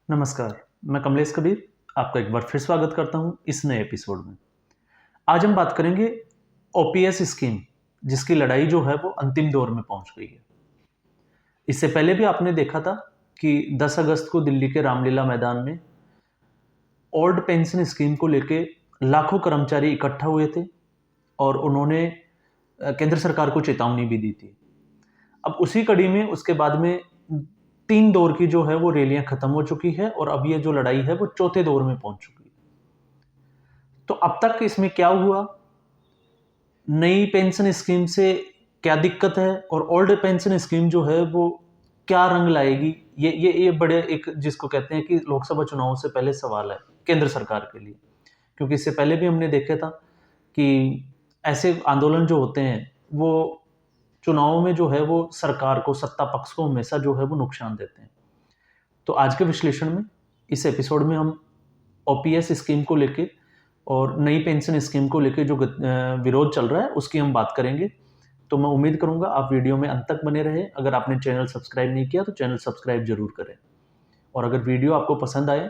नमस्कार, मैं कमलेश कबीर आपका एक बार फिर स्वागत करता हूं इस नए एपिसोड में। आज हम बात करेंगे ओपीएस स्कीम, जिसकी लड़ाई जो है वो अंतिम दौर में पहुंच गई है। इससे पहले भी आपने देखा था कि 10 अगस्त को दिल्ली के रामलीला मैदान में ओल्ड पेंशन स्कीम को लेके लाखों कर्मचारी इकट्ठा हुए थे और उन्होंने केंद्र सरकार को चेतावनी भी दी थी। अब उसी कड़ी में उसके बाद में 3 दौर की जो है वो रैलियां खत्म हो चुकी है और अब ये जो लड़ाई है वो चौथे दौर में पहुंच चुकी है। तो अब तक इसमें क्या हुआ, नई पेंशन स्कीम से क्या दिक्कत है और ओल्ड पेंशन स्कीम जो है वो क्या रंग लाएगी, ये बड़े एक जिसको कहते हैं कि लोकसभा चुनाव से पहले सवाल है केंद्र सरकार के लिए। क्योंकि इससे पहले भी हमने देखे था कि ऐसे आंदोलन जो होते हैं वो चुनाव में जो है वो सरकार को, सत्ता पक्ष को हमेशा जो है वो नुकसान देते हैं। तो आज के विश्लेषण में, इस एपिसोड में हम ओपीएस स्कीम को लेके और नई पेंशन स्कीम को लेके जो विरोध चल रहा है उसकी हम बात करेंगे। तो मैं उम्मीद करूंगा आप वीडियो में अंत तक बने रहे। अगर आपने चैनल सब्सक्राइब नहीं किया तो चैनल सब्सक्राइब जरूर करें और अगर वीडियो आपको पसंद आए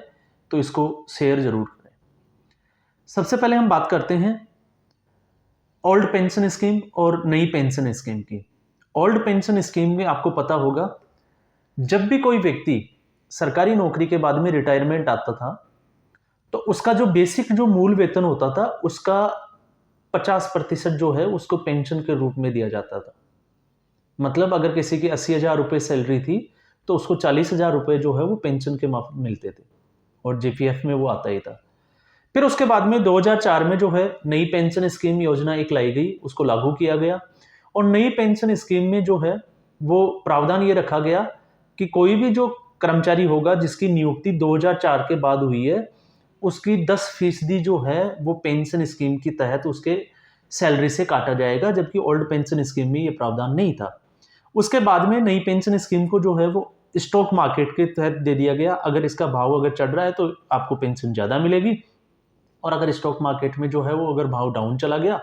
तो इसको शेयर जरूर करें। सबसे पहले हम बात करते हैं ओल्ड पेंशन स्कीम और नई पेंशन स्कीम की। ओल्ड पेंशन स्कीम में आपको पता होगा, जब भी कोई व्यक्ति सरकारी नौकरी के बाद में रिटायरमेंट आता था तो उसका जो बेसिक जो मूल वेतन होता था उसका 50% जो है उसको पेंशन के रूप में दिया जाता था। मतलब अगर किसी की 80,000 रुपये सैलरी थी तो उसको 40,000 रुपये जो है वो पेंशन के माफ मिलते थे और जीपीएफ में वो आता ही था। फिर उसके बाद में 2004 में जो है नई पेंशन स्कीम योजना एक लाई गई, उसको लागू किया गया और नई पेंशन स्कीम में जो है वो प्रावधान ये रखा गया कि कोई भी जो कर्मचारी होगा जिसकी नियुक्ति 2004 के बाद हुई है उसकी 10% जो है वो पेंशन स्कीम के तहत उसके सैलरी से काटा जाएगा, जबकि ओल्ड पेंशन स्कीम में ये प्रावधान नहीं था। उसके बाद में नई पेंशन स्कीम को जो है वो स्टॉक मार्केट के तहत दे दिया गया। अगर इसका भाव अगर चढ़ रहा है तो आपको पेंशन ज़्यादा मिलेगी और अगर स्टॉक मार्केट में जो है वो अगर भाव डाउन चला गया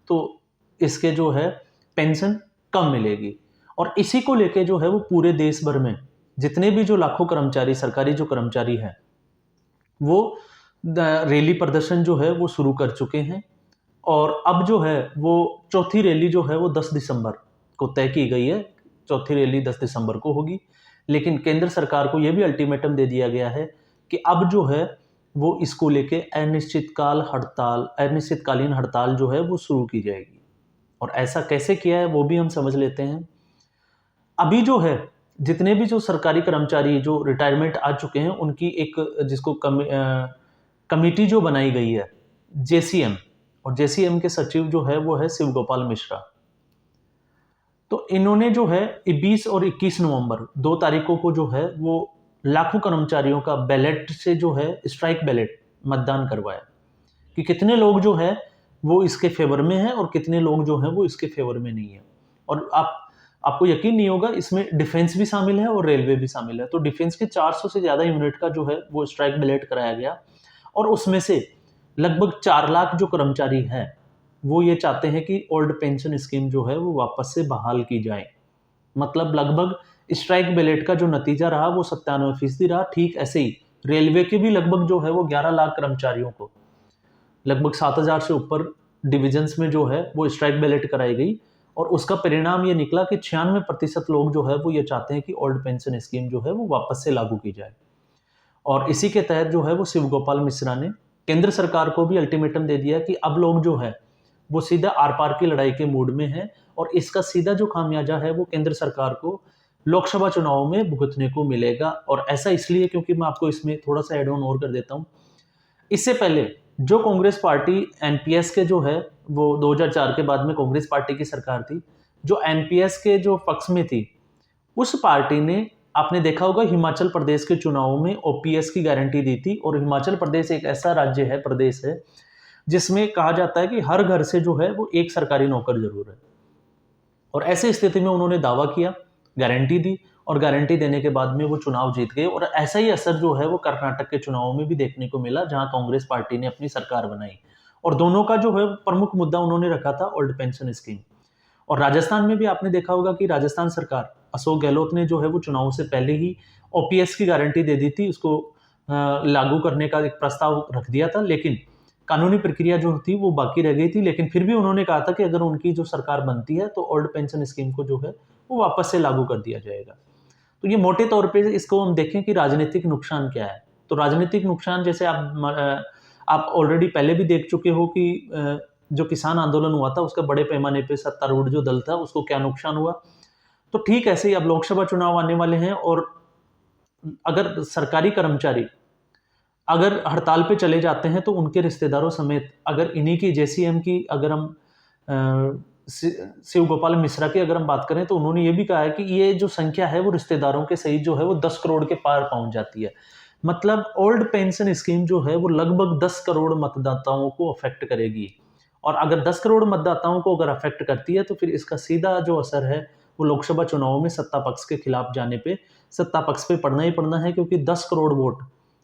तो इसके जो है पेंशन कम मिलेगी। और इसी को लेके जो है वो पूरे देश भर में जितने भी जो लाखों कर्मचारी, सरकारी जो कर्मचारी हैं, वो रैली प्रदर्शन जो है वो शुरू कर चुके हैं। और अब जो है वो चौथी रैली जो है वो 10 दिसंबर को तय की गई है। चौथी रैली 10 दिसंबर को होगी, लेकिन केंद्र सरकार को ये भी अल्टीमेटम दे दिया गया है कि अब जो है वो इसको लेके अनिश्चितकालीन हड़ताल जो है वो शुरू की जाएगी। और ऐसा कैसे किया है वो भी हम समझ लेते हैं। अभी जो है जितने भी जो सरकारी कर्मचारी जो रिटायरमेंट आ चुके हैं उनकी एक जिसको कमेटी जो बनाई गई है जेसीएम, और जेसीएम के सचिव जो है वो है शिव गोपाल मिश्रा। तो इन्होंने जो है 20 और 21 नवंबर 2 तारीखों को जो है वो लाखों कर्मचारियों का बैलेट से जो है स्ट्राइक बैलेट मतदान करवाया कि कितने लोग जो है वो इसके फेवर में हैं और कितने लोग जो हैं वो इसके फेवर में नहीं है। और आपको यकीन नहीं होगा, इसमें डिफेंस भी शामिल है और रेलवे भी शामिल है। तो डिफेंस के 400 से ज़्यादा यूनिट का जो है वो स्ट्राइक बैलेट कराया गया और उसमें से लगभग 4 लाख जो कर्मचारी हैं वो ये चाहते हैं कि ओल्ड पेंशन स्कीम जो है वो वापस से बहाल की जाए। मतलब लगभग स्ट्राइक बैलेट का जो नतीजा रहा वो 97% रहा। ठीक ऐसे ही रेलवे के भी लगभग जो है वो 11 लाख कर्मचारियों को लगभग 7,000 से ऊपर डिविजन्स में जो है वो स्ट्राइक बैलेट कराई गई और उसका परिणाम ये निकला कि 96% लोग जो है वो ये चाहते हैं कि ओल्ड पेंशन स्कीम जो है वो वापस से लागू की जाए। और इसी के तहत जो है वो शिव गोपाल मिश्रा ने केंद्र सरकार को भी अल्टीमेटम दे दिया कि अब लोग जो है वो सीधा आर पार की लड़ाई के मूड में है और इसका सीधा जो खामियाजा है वो केंद्र सरकार को लोकसभा चुनाव में भुगतने को मिलेगा। और ऐसा इसलिए क्योंकि मैं आपको इसमें थोड़ा सा एड ऑन और कर देता हूँ। इससे पहले जो कांग्रेस पार्टी एनपीएस के जो है वो 2004 के बाद में कांग्रेस पार्टी की सरकार थी, जो एनपीएस के जो पक्ष में थी उस पार्टी ने, आपने देखा होगा, हिमाचल प्रदेश के चुनावों में ओपीएस की गारंटी दी थी। और हिमाचल प्रदेश एक ऐसा राज्य है, प्रदेश है, जिसमें कहा जाता है कि हर घर से जो है वो एक सरकारी नौकर जरूर है। और ऐसी स्थिति में उन्होंने दावा किया, गारंटी दी और गारंटी देने के बाद में वो चुनाव जीत गए। और ऐसा ही असर जो है वो कर्नाटक के चुनावों में भी देखने को मिला, जहां कांग्रेस पार्टी ने अपनी सरकार बनाई और दोनों का जो है प्रमुख मुद्दा उन्होंने रखा था ओल्ड पेंशन स्कीम। और राजस्थान में भी आपने देखा होगा कि राजस्थान सरकार, अशोक गहलोत ने जो है वो चुनाव से पहले ही ओपीएस की गारंटी दे दी थी उसको लागू करने का एक प्रस्ताव रख दिया था, लेकिन कानूनी प्रक्रिया जो थी वो बाकी रह गई थी। लेकिन फिर भी उन्होंने कहा था कि अगर उनकी जो सरकार बनती है तो ओल्ड पेंशन स्कीम को जो है वो वापस से लागू कर दिया जाएगा। तो ये मोटे तौर पे इसको हम देखें कि राजनीतिक नुकसान क्या है। तो राजनीतिक नुकसान जैसे आप ऑलरेडी पहले भी देख चुके हो कि जो किसान आंदोलन हुआ था उसका बड़े पैमाने पे सत्तारूढ़ जो दल था उसको क्या नुकसान हुआ। तो ठीक ऐसे ही अब लोकसभा चुनाव आने वाले हैं, और अगर सरकारी कर्मचारी अगर हड़ताल पे चले जाते हैं तो उनके रिश्तेदारों समेत, अगर इन्हीं की जेसीएम की अगर हम शिव गोपाल मिश्रा की अगर हम बात करें तो उन्होंने ये भी कहा है कि ये जो संख्या है वो रिश्तेदारों के सहित जो है वो 10 करोड़ के पार पहुंच जाती है। मतलब ओल्ड पेंशन स्कीम जो है वो लगभग 10 करोड़ मतदाताओं को अफेक्ट करेगी, और अगर 10 करोड़ मतदाताओं को अगर अफेक्ट करती है तो फिर इसका सीधा जो असर है वो लोकसभा चुनावों में सत्ता पक्ष के खिलाफ जाने पे सत्ता पक्ष पे पड़ना ही पड़ना है, क्योंकि 10 करोड़ वोट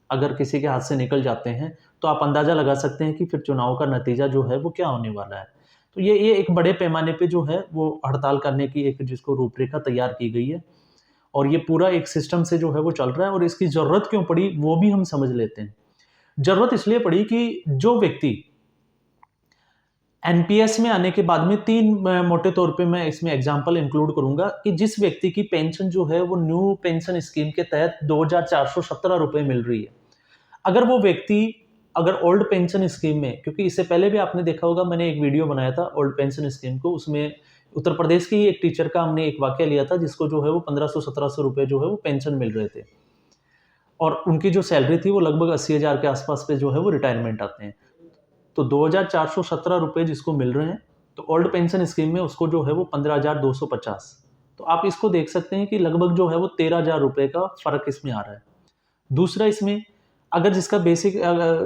अगर किसी के हाथ से निकल जाते हैं तो आप अंदाजा लगा सकते हैं कि फिर चुनाव का नतीजा जो है वो क्या होने वाला है। तो ये एक बड़े पैमाने पे जो है वो हड़ताल करने की एक जिसको रूपरेखा तैयार की गई है, और ये पूरा एक सिस्टम से जो है वो चल रहा है। और इसकी ज़रूरत क्यों पड़ी वो भी हम समझ लेते हैं। ज़रूरत इसलिए पड़ी कि जो व्यक्ति एनपीएस में आने के बाद में 3 मोटे तौर पे मैं इसमें एग्जांपल इंक्लूड करूंगा कि जिस व्यक्ति की पेंशन जो है वो न्यू पेंशन स्कीम के तहत 2417 रुपए मिल रही है, अगर वो व्यक्ति अगर ओल्ड पेंशन स्कीम में, क्योंकि इससे पहले भी आपने देखा होगा मैंने एक वीडियो बनाया था ओल्ड पेंशन स्कीम को, उसमें उत्तर प्रदेश की ही एक टीचर का हमने एक वाक्य लिया था जिसको जो है वो 1500-1700 रुपए जो है वो पेंशन मिल रहे थे, और उनकी जो सैलरी थी वो लगभग 80,000 के आसपास पे जो है वो रिटायरमेंट आते हैं। तो 2417 रुपए जिसको मिल रहे हैं, तो ओल्ड पेंशन स्कीम में उसको जो है वो 15,250। तो आप इसको देख सकते हैं कि लगभग जो है वो 13,000 रुपए का फर्क इसमें आ रहा है। दूसरा, इसमें अगर जिसका बेसिक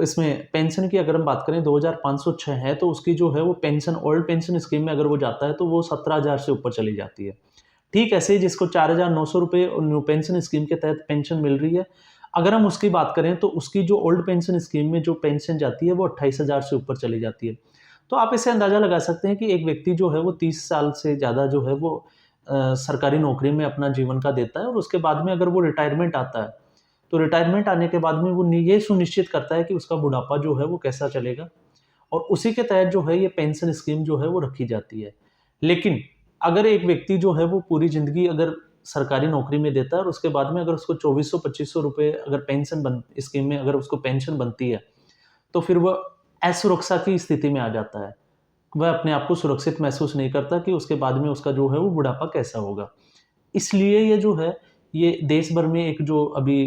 इसमें पेंशन की अगर हम बात करें 2506 है, तो उसकी जो है वो पेंशन ओल्ड पेंशन स्कीम में अगर वो जाता है तो वो 17,000 से ऊपर चली जाती है। ठीक ऐसे ही जिसको 4,900 रुपए न्यू पेंशन स्कीम के तहत पेंशन मिल रही है, अगर हम उसकी बात करें तो उसकी जो ओल्ड पेंशन स्कीम में जो पेंशन जाती है वो 28,000 से ऊपर चली जाती है। तो आप इससे अंदाजा लगा सकते हैं कि एक व्यक्ति जो है वो 30 साल से ज़्यादा जो है वो सरकारी नौकरी में अपना जीवन का देता है, और उसके बाद में अगर वो रिटायरमेंट आता है तो रिटायरमेंट आने के बाद में वो ये सुनिश्चित करता है कि उसका बुढ़ापा जो है वो कैसा चलेगा, और उसी के तहत जो है ये पेंशन स्कीम जो है वो रखी जाती है। लेकिन अगर एक व्यक्ति जो है वो पूरी ज़िंदगी अगर सरकारी नौकरी में देता है और उसके बाद में अगर उसको 2400-2500 रुपए अगर पेंशन बन स्कीम में अगर उसको पेंशन बनती है, तो फिर वह असुरक्षा की स्थिति में आ जाता है। वह अपने आप को सुरक्षित महसूस नहीं करता कि उसके बाद में उसका जो है वो बुढ़ापा कैसा होगा। इसलिए ये जो है, ये देश भर में एक जो अभी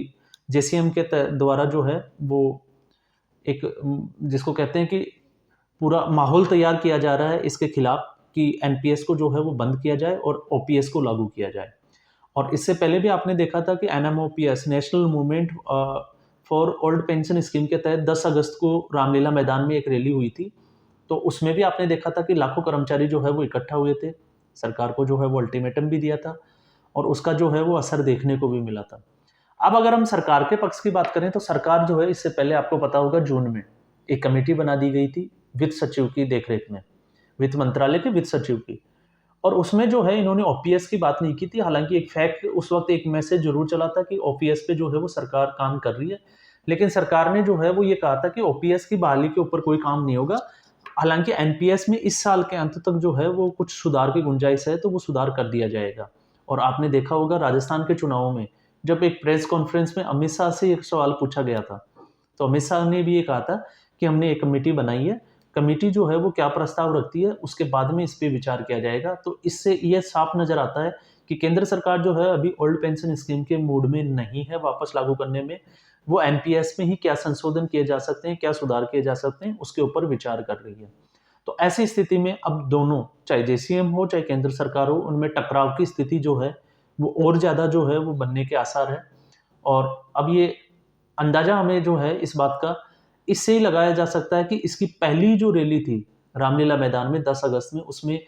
जेसीएम के द्वारा जो है वो एक जिसको कहते हैं कि पूरा माहौल तैयार किया जा रहा है इसके खिलाफ कि एनपीएस को जो है वो बंद किया जाए और ओपीएस को लागू किया जाए। और इससे पहले भी आपने देखा था कि NMOPS national movement for old pension scheme के तहत 10 अगस्त को रामलीला मैदान में एक रैली हुई थी। तो उसमें भी आपने देखा था कि लाखों कर्मचारी जो है वो इकट्ठा हुए थे, सरकार को जो है वो अल्टीमेटम भी दिया था, और उसका जो है वो असर देखने को भी मिला था। अब अगर हम सरकार के पक्ष की बात करें तो सरकार जो है इससे पहले आपको पता होगा जून में एक कमेटी बना दी गई थी वित्त सचिव की देखरेख में, वित्त मंत्रालय के वित्त सचिव की, और उसमें जो है इन्होंने ओपीएस की बात नहीं की थी। हालांकि एक फैक्ट उस वक्त एक मैसेज जरूर चला था कि ओपीएस पे जो है वो सरकार काम कर रही है, लेकिन सरकार ने जो है वो ये कहा था कि ओपीएस की बहाली के ऊपर कोई काम नहीं होगा। हालांकि एनपीएस में इस साल के अंत तक जो है वो कुछ सुधार की गुंजाइश है, तो वो सुधार कर दिया जाएगा। और आपने देखा होगा राजस्थान के चुनावों में जब एक प्रेस कॉन्फ्रेंस में अमित शाह से एक सवाल पूछा गया था, तो अमित शाह ने भी ये कहा था कि हमने एक कमेटी बनाई है, कमेटी जो है वो क्या प्रस्ताव रखती है उसके बाद में इस पे विचार किया जाएगा। तो इससे ये साफ नजर आता है कि केंद्र सरकार जो है अभी ओल्ड पेंशन स्कीम के मूड में नहीं है वापस लागू करने में। वो एनपीएस में ही क्या संशोधन किए जा सकते हैं, क्या सुधार किए जा सकते हैं, उसके ऊपर विचार कर रही है। तो ऐसी स्थिति में अब दोनों, चाहे जेसीएम हो चाहे केंद्र सरकार हो, उनमें टकराव की स्थिति जो है वो और ज्यादा जो है वो बनने के आसार है। और अब ये अंदाजा हमें जो है इस बात का इससे ही लगाया जा सकता है कि इसकी पहली जो रैली थी रामलीला मैदान में 10 अगस्त में, उसमें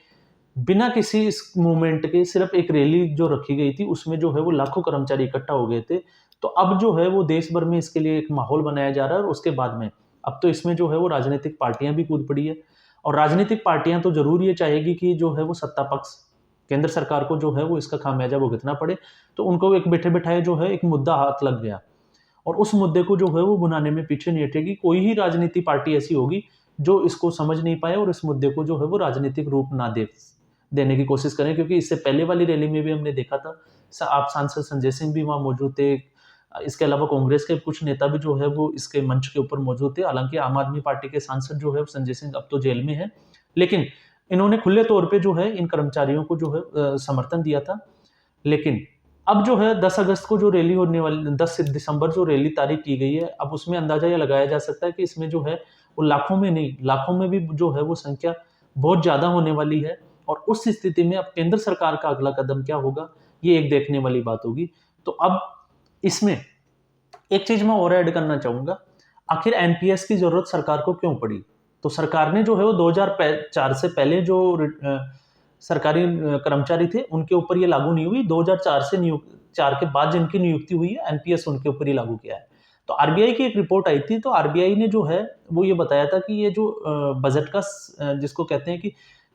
बिना किसी इस मूवमेंट के सिर्फ एक रैली जो रखी गई थी उसमें जो है वो लाखों कर्मचारी इकट्ठा हो गए थे। तो अब जो है वो देश भर में इसके लिए एक माहौल बनाया जा रहा है, और उसके बाद में अब तो इसमें जो है वो राजनीतिक पार्टियां भी कूद पड़ी है, और राजनीतिक पार्टियां तो जरूर ये चाहेगी कि जो है वो सत्ता पक्ष केंद्र सरकार को जो है वो इसका खामियाजा भुगतना पड़े। तो उनको एक बैठे बैठाए जो है एक मुद्दा हाथ लग गया, और उस मुद्दे को जो है वो भुनाने में पीछे नहीं हटेगी। कोई ही राजनीति पार्टी ऐसी होगी जो इसको समझ नहीं पाए और इस मुद्दे को जो है वो राजनीतिक रूप ना देने की कोशिश करें, क्योंकि इससे पहले वाली रैली में भी हमने देखा था, आप सांसद संजय सिंह भी वहाँ मौजूद थे। इसके अलावा कांग्रेस के कुछ नेता भी जो है वो इसके मंच के ऊपर मौजूद थे। हालांकि आम आदमी पार्टी के सांसद जो है संजय सिंह अब तो जेल में है, लेकिन इन्होंने खुले तौर पे जो है इन कर्मचारियों को जो है समर्थन दिया था। लेकिन अब जो है 10 अगस्त को जो रैली होने वाली, 10 दिसंबर जो रैली तारीख की गई है, अब उसमें अंदाजा यह लगाया जा सकता है कि इसमें जो है वो लाखों में नहीं, लाखों में भी जो है वो संख्या बहुत ज्यादा होने वाली है। और उस स्थिति में अब केंद्र सरकार का अगला कदम क्या होगा, ये एक देखने वाली बात होगी। तो अब इसमें एक चीज मैं और ऐड करना चाहूंगा, आखिर एनपीएस की जरूरत सरकार को क्यों पड़ी? तो सरकार ने जो है वो 2004 से पहले जो सरकारी कर्मचारी थे उनके ऊपर ये लागू नहीं हुई। 2004 से 4 के बाद जिनकी नियुक्ति हुई है एनपीएस उनके ऊपर ही लागू किया है। तो आरबीआई की एक रिपोर्ट आई थी, तो आरबीआई ने जो है वो ये बताया था कि ये जो बजट का जिसको कहते हैं कि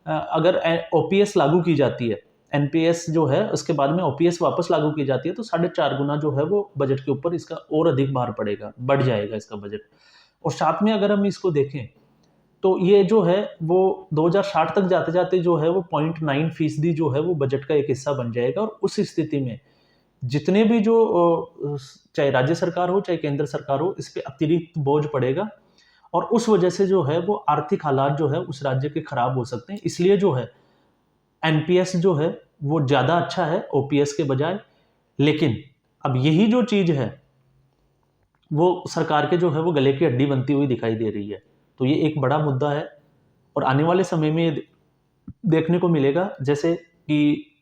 अगर ओपीएस लागू की जाती है, एनपीएस जो है उसके बाद में ओपीएस वापस लागू की जाती है, तो 4.5 गुना जो है वो बजट के ऊपर इसका और अधिक भार पड़ेगा, बढ़ जाएगा इसका बजट। और साथ में अगर हम इसको देखें तो ये जो है वो 2060 तक जाते जाते जो है वो 0.9% जो है वो बजट का एक हिस्सा बन जाएगा। और उस स्थिति में जितने भी जो चाहे राज्य सरकार हो चाहे केंद्र सरकार हो, इस पे अतिरिक्त बोझ पड़ेगा और उस वजह से जो है वो आर्थिक हालात जो है उस राज्य के खराब हो सकते हैं। इसलिए जो है एनपीएस जो है वो ज्यादा अच्छा है ओपीएस के बजाय। लेकिन अब यही जो चीज है वो सरकार के जो है वो गले की हड्डी बनती हुई दिखाई दे रही है। तो ये एक बड़ा मुद्दा है और आने वाले समय में ये देखने को मिलेगा, जैसे कि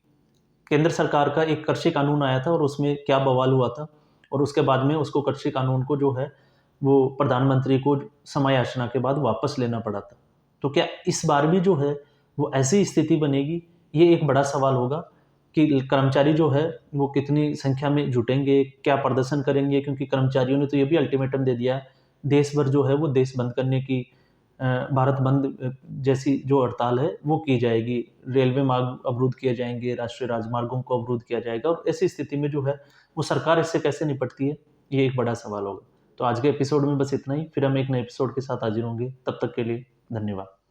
केंद्र सरकार का एक कृषि कानून आया था और उसमें क्या बवाल हुआ था, और उसके बाद में उसको कृषि कानून को जो है वो प्रधानमंत्री को समय याचना के बाद वापस लेना पड़ा था। तो क्या इस बार भी जो है वो ऐसी स्थिति बनेगी? ये एक बड़ा सवाल होगा कि कर्मचारी जो है वो कितनी संख्या में जुटेंगे, क्या प्रदर्शन करेंगे, क्योंकि कर्मचारियों ने तो ये भी अल्टीमेटम दे दिया है देश भर जो है वो देश बंद करने की, भारत बंद जैसी जो हड़ताल है वो की जाएगी, रेलवे मार्ग अवरुद्ध किए जाएंगे, राष्ट्रीय राजमार्गों को अवरुद्ध किया जाएगा। और ऐसी स्थिति में जो है वो सरकार इससे कैसे निपटती है, ये एक बड़ा सवाल होगा। तो आज के एपिसोड में बस इतना ही, फिर हम एक नए एपिसोड के साथ हाजिर होंगे। तब तक के लिए धन्यवाद।